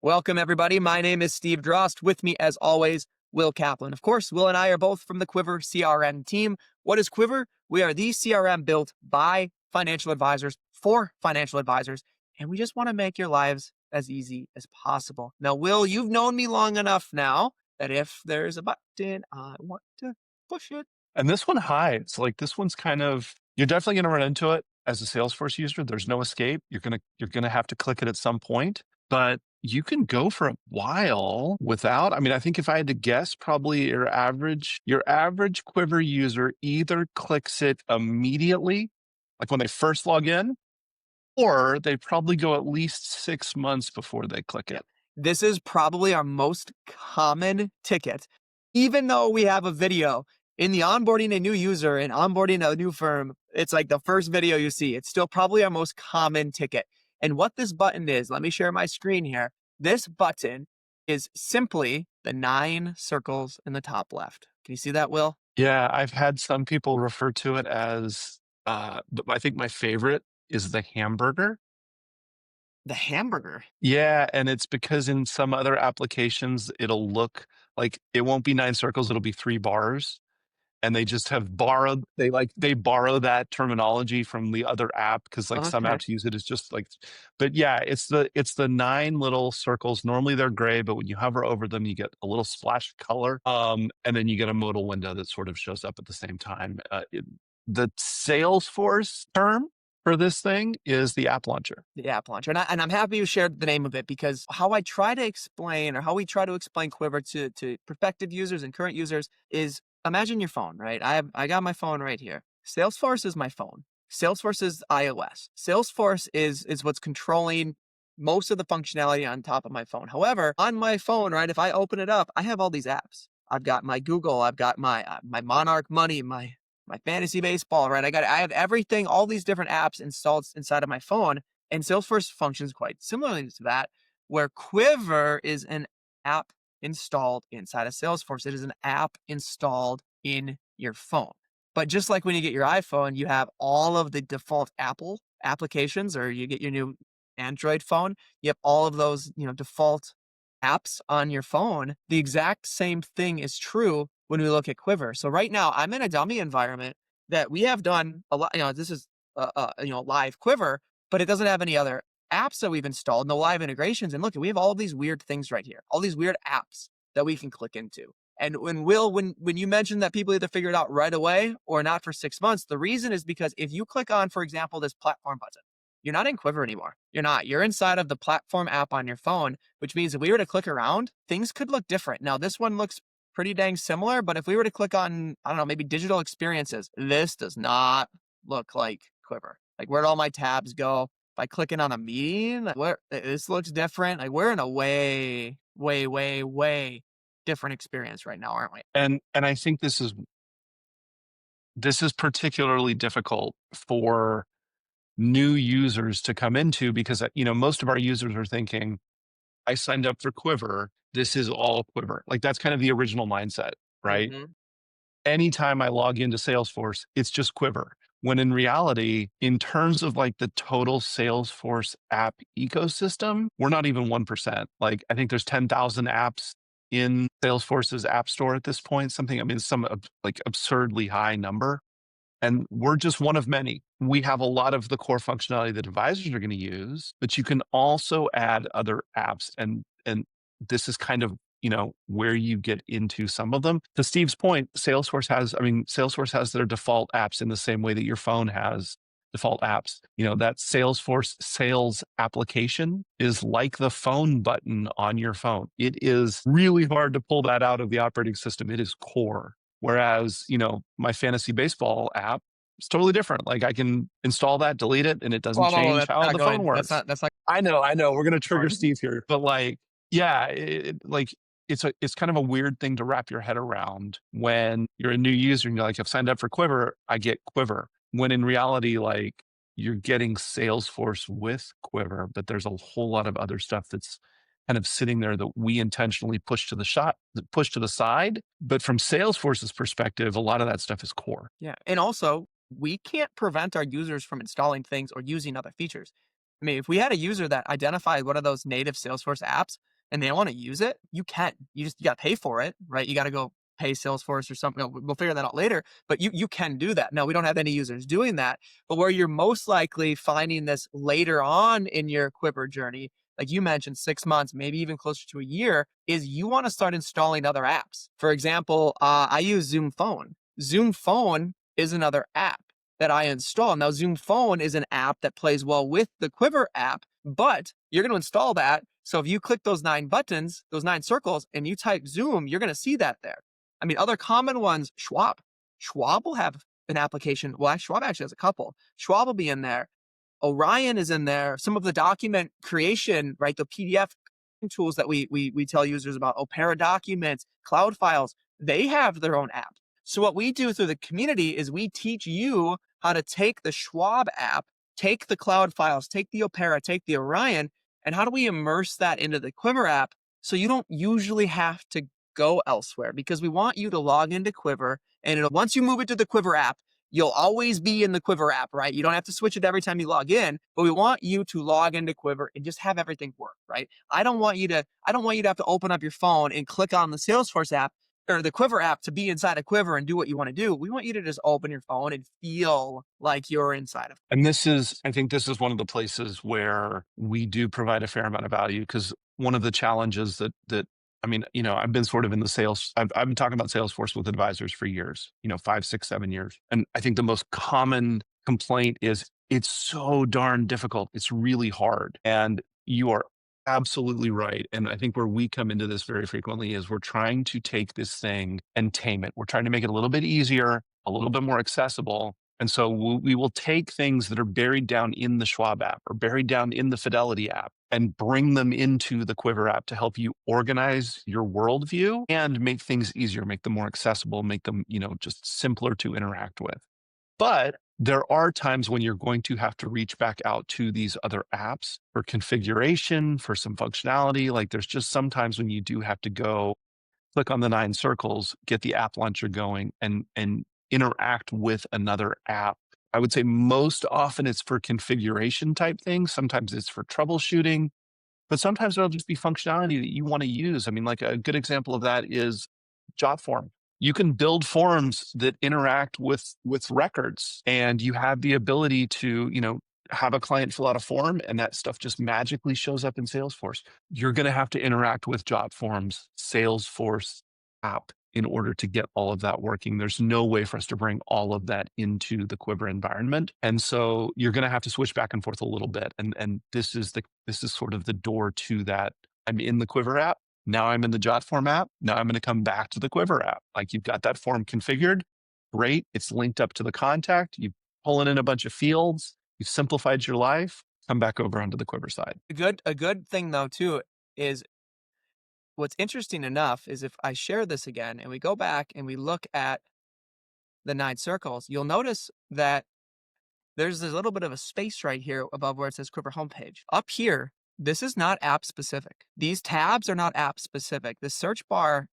Welcome, everybody. My name is Steve Drost. With me, as always, Will Kaplan. Of course, Will and I are both from the Quivr CRM team. What is Quivr? We are the CRM built by financial advisors for financial advisors, and we just want to make your lives as easy as possible. Now, Will, you've known me long enough now that if there's a button, I want to push it. And this one hides. Like this one's you're definitely going to run into it as a Salesforce user. There's no escape. You're going to have to click it at some point, but you can go for a while without. I mean, I think if I had to guess, probably your average Quivr user either clicks it immediately, like when they first log in, or they probably go at least 6 months before they click it. This is probably our most common ticket. Even though we have a video in the onboarding a new user and onboarding a new firm, it's like the first video you see. It's still probably our most common ticket. And what this button is, let me share my screen here. This button is simply the 9 circles in the top left. Can you see that, Will? Yeah, I've had some people refer to it as, but I think my favorite is the hamburger. The hamburger. Yeah, and it's because in some other applications, it'll look like it won't be 9 circles, it'll be 3 bars. And they just have they borrow that terminology from the other app because like some Okay. apps use it as just like, but yeah, it's the 9 little circles. Normally they're gray, but when you hover over them, you get a little splash of color. And then you get a modal window that sort of shows up at the same time. The Salesforce term for this thing is the app launcher. The app launcher. And I'm happy you shared the name of it, because how I try to explain, or how we try to explain Quivr to prospective users and current users is, imagine your phone, right? I got my phone right here. Salesforce is my phone. Salesforce is iOS. Salesforce is what's controlling most of the functionality on top of my phone. However, on my phone, right, if I open it up, I have all these apps. I've got my Google, I've got my Monarch Money, my fantasy baseball, right? I have everything, all these different apps installed inside of my phone, and Salesforce functions quite similarly to that, where Quivr is an app installed inside of Salesforce. It is an app installed in your phone. But just like when you get your iPhone, you have all of the default Apple applications, or you get your new Android phone, you have all of those, default apps on your phone. The exact same thing is true when we look at Quivr. So right now I'm in a dummy environment that we have done a lot. This is live Quivr, but it doesn't have any other apps that we've installed, no live integrations. And look, we have all of these weird things right here, all these weird apps that we can click into. And when you mentioned that people either figure it out right away or not for 6 months, the reason is because if you click on, for example, this platform button, you're not in Quivr anymore. You're not. You're inside of the platform app on your phone, which means if we were to click around, things could look different. Now, this one looks pretty dang similar, but if we were to click on, I don't know, maybe digital experiences, this does not look like Quivr. Like, where'd all my tabs go? By clicking on a meeting, like, this looks different. Like, we're in a way, way, way, way different experience right now, aren't we? And I think this is particularly difficult for new users to come into because, most of our users are thinking, I signed up for Quivr. This is all Quivr. Like that's kind of the original mindset, right? Mm-hmm. Anytime I log into Salesforce, it's just Quivr. When in reality, in terms of like the total Salesforce app ecosystem, we're not even 1%. Like I think there's 10,000 apps in Salesforce's app store at this point, some like absurdly high number. And we're just one of many. We have a lot of the core functionality that advisors are going to use, but you can also add other apps. And this is kind of, where you get into some of them. To Steve's point, Salesforce has their default apps in the same way that your phone has default apps. That Salesforce sales application is like the phone button on your phone. It is really hard to pull that out of the operating system. It is core. Whereas, my fantasy baseball app is totally different. Like I can install that, delete it, and it doesn't change That's how not the phone going. works. That's not. I know. We're going to trigger Fine. Steve here, but like, yeah, it's kind of a weird thing to wrap your head around when you're a new user and you're like, I've signed up for Quivr, I get Quivr. When in reality, like you're getting Salesforce with Quivr, but there's a whole lot of other stuff that's kind of sitting there that we intentionally push to the side. But from Salesforce's perspective, a lot of that stuff is core. Yeah. And also, we can't prevent our users from installing things or using other features. I mean, if we had a user that identified one of those native Salesforce apps, and they want to use it, you can. You got to pay for it, right? You got to go pay Salesforce or something. We'll figure that out later, but you can do that. No, we don't have any users doing that. But where you're most likely finding this later on in your Quivr journey, like you mentioned, 6 months, maybe even closer to a year, is you want to start installing other apps. For example, I use Zoom Phone. Zoom Phone is another app that I install. Now, Zoom Phone is an app that plays well with the Quivr app, but you're going to install that. So if you click those 9 buttons, those 9 circles, and you type Zoom, you're going to see that there. I mean, other common ones, Schwab. Schwab will have an application. Well, Schwab actually has a couple. Schwab will be in there. Orion is in there. Some of the document creation, right? The PDF tools that we tell users about, Opera documents, cloud files, they have their own app. So what we do through the community is we teach you how to take the Schwab app, take the cloud files, take the Opera, take the Orion, and how do we immerse that into the Quivr app so you don't usually have to go elsewhere, because we want you to log into Quivr, and once you move it to the Quivr app, you'll always be in the Quivr app, right? You don't have to switch it every time you log in, but we want you to log into Quivr and just have everything work, right? I don't want you to have to open up your phone and click on the Salesforce app or the Quivr app to be inside of Quivr and do what you want to do. We want you to just open your phone and feel like you're inside of. And I think this is one of the places where we do provide a fair amount of value, because one of the challenges that I mean, I've been sort of in the sales, I've been talking about Salesforce with advisors for years, 5, 6, 7 years. And I think the most common complaint is it's so darn difficult. It's really hard. And you are absolutely right. And I think where we come into this very frequently is we're trying to take this thing and tame it. We're trying to make it a little bit easier, a little bit more accessible. And so we will take things that are buried down in the Schwab app or buried down in the Fidelity app and bring them into the Quivr app to help you organize your worldview and make things easier, make them more accessible, make them, just simpler to interact with. But there are times when you're going to have to reach back out to these other apps for configuration, for some functionality. Like there's just sometimes when you do have to go click on the 9 circles, get the app launcher going, and interact with another app. I would say most often it's for configuration type things. Sometimes it's for troubleshooting, but sometimes it'll just be functionality that you want to use. I mean, like a good example of that is JotForm. You can build forms that interact with records, and you have the ability to, have a client fill out a form and that stuff just magically shows up in Salesforce. You're going to have to interact with JotForm's Salesforce app in order to get all of that working. There's no way for us to bring all of that into the Quivr environment. And so you're going to have to switch back and forth a little bit. And this is sort of the door to that. I'm in the Quivr app. Now I'm in the JotForm app. Now I'm going to come back to the Quivr app. Like you've got that form configured. Great. It's linked up to the contact. You pull in a bunch of fields. You've simplified your life. Come back over onto the Quivr side. A good thing though too is what's interesting enough is if I share this again and we go back and we look at the 9 circles, you'll notice that there's a little bit of a space right here above where it says Quivr homepage. Up here, this is not app specific. These tabs are not app specific. The search bar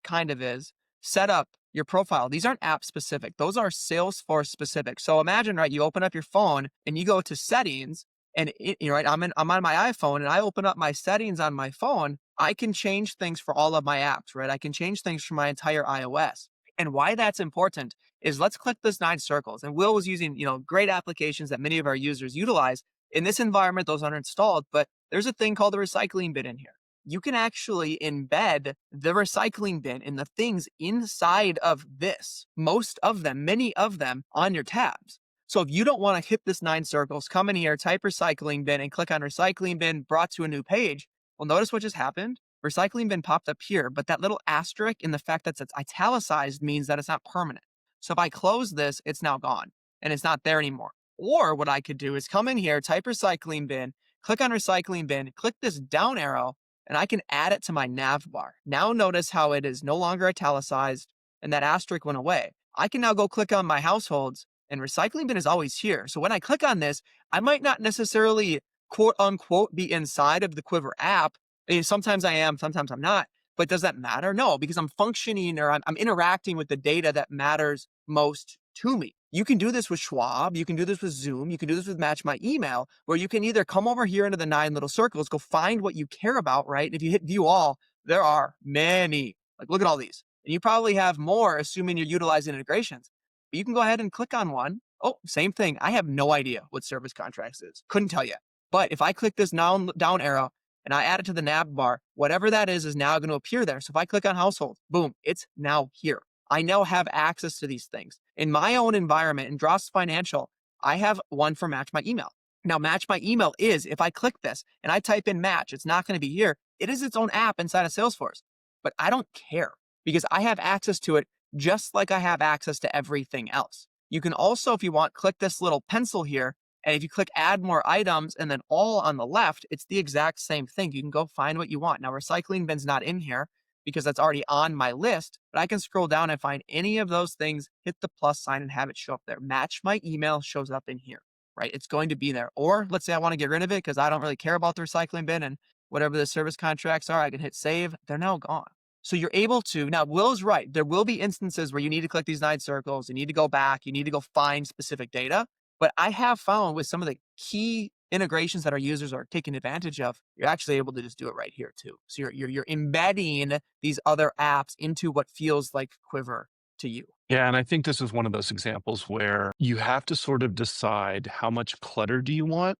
kind of is. Set up your profile. These aren't app specific. Those are Salesforce specific. So imagine, right, you open up your phone and you go to settings and right, I'm on my iPhone and I open up my settings on my phone. I can change things for all of my apps, right? I can change things for my entire iOS. And why that's important is let's click this 9 circles. And Will was using, great applications that many of our users utilize. In this environment, those aren't installed, but there's a thing called the recycling bin in here. You can actually embed the recycling bin and the things inside of this, most of them, many of them on your tabs. So if you don't want to hit this 9 circles, come in here, type recycling bin and click on recycling bin, brought to a new page. Well, notice what just happened. Recycling bin popped up here, but that little asterisk in the fact that it's italicized means that it's not permanent. So if I close this, it's now gone and it's not there anymore. Or what I could do is come in here, type recycling bin, click on recycling bin, click this down arrow, and I can add it to my nav bar. Now notice how it is no longer italicized and that asterisk went away. I can now go click on my households and recycling bin is always here. So when I click on this, I might not necessarily quote unquote be inside of the Quivr app. Sometimes I am, sometimes I'm not. But does that matter? No, because I'm functioning or I'm interacting with the data that matters most to me. You can do this with Schwab, you can do this with Zoom, you can do this with Match My Email, where you can either come over here into the 9 little circles, go find what you care about, right? And if you hit view all, there are many. Like, look at all these. And you probably have more, assuming you're utilizing integrations. But you can go ahead and click on one. Oh, same thing. I have no idea what service contracts is. Couldn't tell you. But if I click this down arrow and I add it to the nav bar, whatever that is now going to appear there. So if I click on household, boom, it's now here. I now have access to these things. In my own environment, in Drost Financial, I have one for Match My Email. Now, Match My Email is, if I click this and I type in Match, it's not going to be here. It is its own app inside of Salesforce. But I don't care because I have access to it just like I have access to everything else. You can also, if you want, click this little pencil here. And if you click add more items and then all on the left, it's the exact same thing. You can go find what you want. Now, recycling bin's not in here because that's already on my list, but I can scroll down and find any of those things, hit the plus sign and have it show up there. Match My Email shows up in here, right? It's going to be there. Or let's say I want to get rid of it because I don't really care about the recycling bin and whatever the service contracts are, I can hit save. They're now gone. So you're able to, now Will's right. There will be instances where you need to click these 9 circles, you need to go back, you need to go find specific data. But I have found with some of the key integrations that our users are taking advantage of, you're actually able to just do it right here too. So you're embedding these other apps into what feels like Quivr to you. Yeah, and I think this is one of those examples where you have to sort of decide how much clutter do you want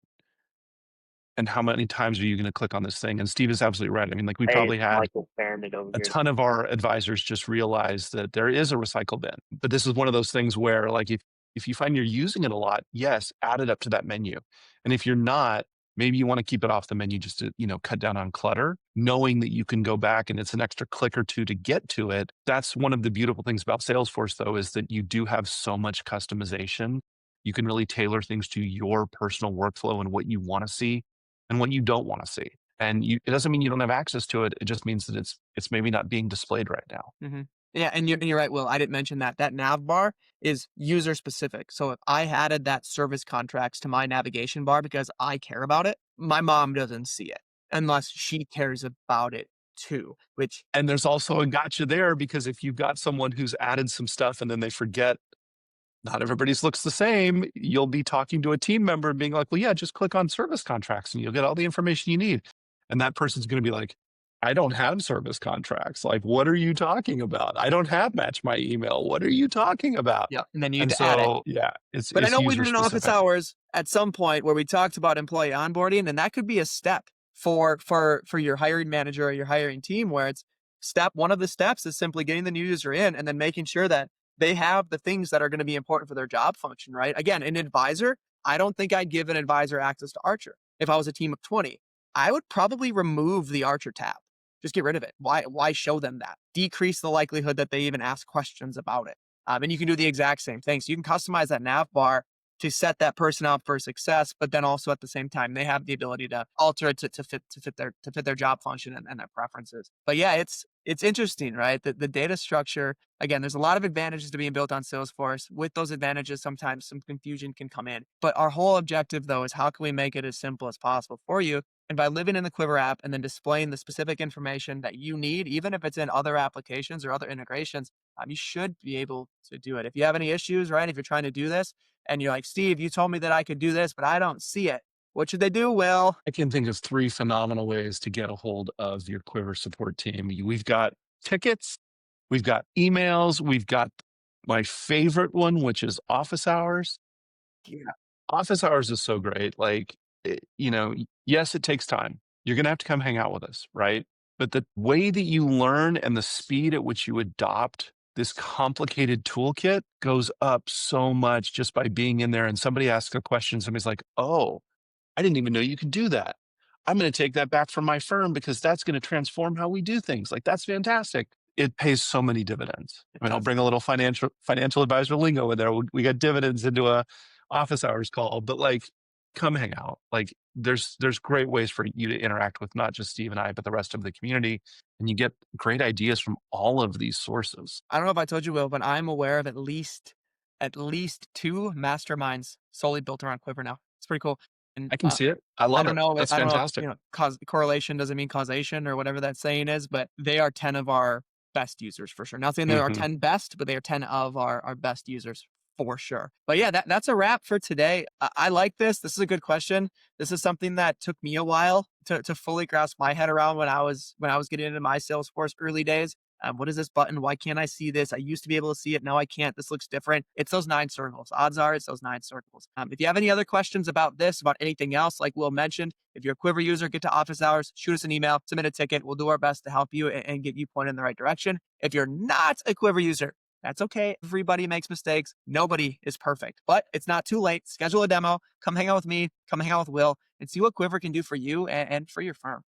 and how many times are you going to click on this thing. And Steve is absolutely right. I mean, like we Hey, probably it's had Michael Fairman over a here. ton of our advisors just realize that there is a recycle bin. But this is one of those things where, like, if you find you're using it a lot, yes, add it up to that menu. And if you're not, maybe you want to keep it off the menu just to, cut down on clutter, knowing that you can go back and it's an extra click or two to get to it. That's one of the beautiful things about Salesforce, though, is that you do have so much customization. You can really tailor things to your personal workflow and what you want to see and what you don't want to see. And it doesn't mean you don't have access to it. It just means that it's maybe not being displayed right now. Mm-hmm. Yeah, and you're right, Will. I didn't mention that. That nav bar is user specific. So if I added that service contracts to my navigation bar because I care about it, my mom doesn't see it unless she cares about it too, which And there's also a gotcha there because if you've got someone who's added some stuff and then they forget not everybody's looks the same, you'll be talking to a team member and being like, well, yeah, just click on service contracts and you'll get all the information you need. And that person's going to be like, I don't have service contracts. Like, what are you talking about? I don't have Match My Email. What are you talking about? yeah, and then you need And to add it. so, yeah, But I it's know we user did an office specific. hours at some point where we talked about employee onboarding, and that could be a step for your hiring manager or your hiring team, where it's one of the steps is simply getting the new user in and then making sure that they have the things that are going to be important for their job function, right? Again, an advisor, I don't think I'd give an advisor access to Archer. If I was a team of 20, I would probably remove the Archer tab. Just get rid of it. Why show them that? Decrease the likelihood that they even ask questions about it. And you can do the exact same thing. So you can customize that nav bar to set that person up for success, but then also at the same time, they have the ability to alter it to fit their job function and their preferences. But yeah, it's interesting, right? The data structure, again, there's a lot of advantages to being built on Salesforce. With those advantages, sometimes some confusion can come in. But our whole objective, though, is how can we make it as simple as possible for you? And by living in the Quivr app and then displaying the specific information that you need, even if it's in other applications or other integrations, you should be able to do it. If you have any issues, right? If you're trying to do this and you're like, Steve, you told me that I could do this, but I don't see it. What should they do, Will? I can think of 3 phenomenal ways to get a hold of your Quiver support team. We've got tickets, we've got emails, we've got my favorite one, which is office hours. Yeah. Office hours is so great. Like, yes, it takes time. You're going to have to come hang out with us, right? But the way that you learn and the speed at which you adopt this complicated toolkit goes up so much just by being in there and somebody asks a question. Somebody's like, oh, I didn't even know you could do that. I'm going to take that back from my firm because that's going to transform how we do things. Like, that's fantastic. It pays so many dividends. It I mean, I'll does. bring a little financial advisor lingo in there. We got dividends into a office hours call, but like, come hang out. Like, there's great ways for you to interact with not just Steve and I, but the rest of the community, and you get great ideas from all of these sources. I don't know if I told you, Will, but I'm aware of at least 2 masterminds solely built around Quivr now. It's pretty cool. And I can see it. I I love don't it. know. That's I don't know if, fantastic. correlation doesn't mean causation or whatever that saying is, but they are 10 of our best users for sure. Not saying they are Mhm. 10 best, but they are 10 of our best users for sure. But yeah, that's a wrap for today. I like this. This is a good question. This is something that took me a while to fully grasp my head around when I was getting into my Salesforce early days. What is this button? Why can't I see this? I used to be able to see it. Now I can't. This looks different. It's those 9 circles. Odds are it's those 9 circles. If you have any other questions about this, about anything else, like Will mentioned, if you're a Quivr user, get to office hours, shoot us an email, submit a ticket. We'll do our best to help you and get you pointed in the right direction. If you're not a Quivr user, that's okay. Everybody makes mistakes. Nobody is perfect, but it's not too late. Schedule a demo. Come hang out with me. Come hang out with Will and see what Quivr can do for you and for your firm.